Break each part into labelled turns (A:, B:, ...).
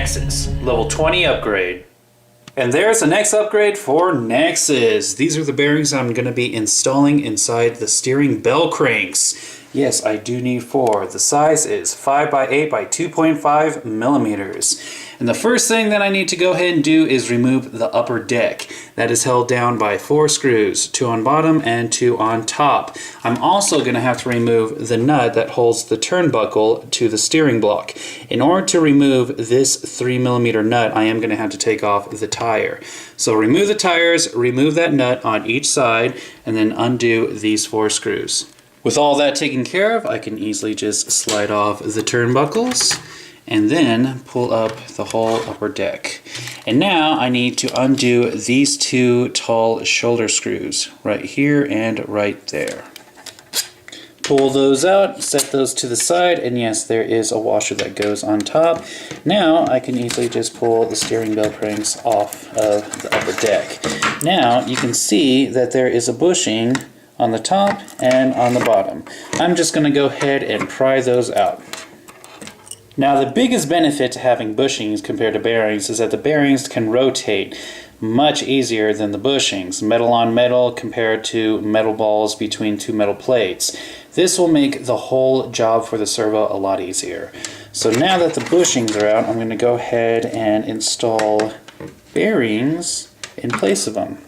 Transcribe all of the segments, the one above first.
A: Traxxas, level 20 upgrade. And there's the next upgrade for Nhexus. These are the bearings I'm going to be installing inside the steering bell cranks. Yes, I do need 4. The size is 5 by 8 by 2.5 millimeters. And the first thing that I need to go ahead and do is remove the upper deck. That is held down by 4 screws, 2 on bottom and 2 on top. I'm also going to have to remove the nut that holds the turnbuckle to the steering block. In order to remove this 3mm nut, I am going to have to take off the tire. So remove the tires, remove that nut on each side, and then undo these 4 screws. With all that taken care of, I can easily just slide off the turnbuckles and then pull up the whole upper deck. And now I need to undo these 2 tall shoulder screws right here and right there. Pull those out, set those to the side, and yes, there is a washer that goes on top. Now I can easily just pull the steering bell cranks off of the upper deck. Now you can see that there is a bushing on the top and on the bottom. I'm just going to go ahead and pry those out. Now the biggest benefit to having bushings compared to bearings is that the bearings can rotate much easier than the bushings. Metal on metal compared to metal balls between 2 metal plates. This will make the whole job for the servo a lot easier. So now that the bushings are out, I'm going to go ahead and install bearings in place of them.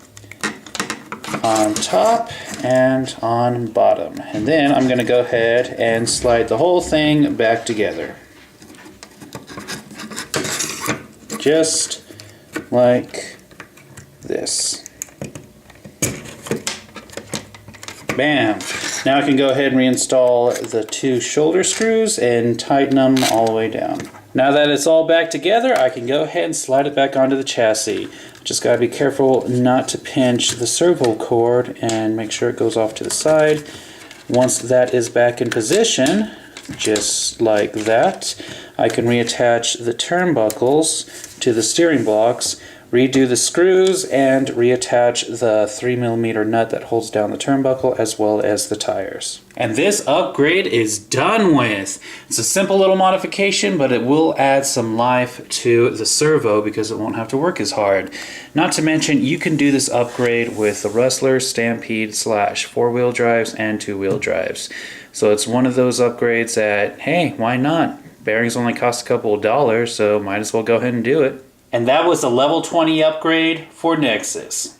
A: On top and on bottom. And then I'm going to go ahead and slide the whole thing back together. Just like this. Bam! Now I can go ahead and reinstall the 2 shoulder screws and tighten them all the way down. Now that it's all back together, I can go ahead and slide it back onto the chassis. Just gotta be careful not to pinch the servo cord and make sure it goes off to the side. Once that is back in position, just like that, I can reattach the turnbuckles to the steering blocks, redo the screws, and reattach the 3mm nut that holds down the turnbuckle as well as the tires. And this upgrade is done with. It's a simple little modification, but it will add some life to the servo because it won't have to work as hard. Not to mention, you can do this upgrade with the Rustler, Stampede / 4-wheel drives and 2-wheel drives. So it's one of those upgrades that, hey, why not? Bearings only cost a couple of dollars, so might as well go ahead and do it. And that was the level 20 upgrade for Nhexus.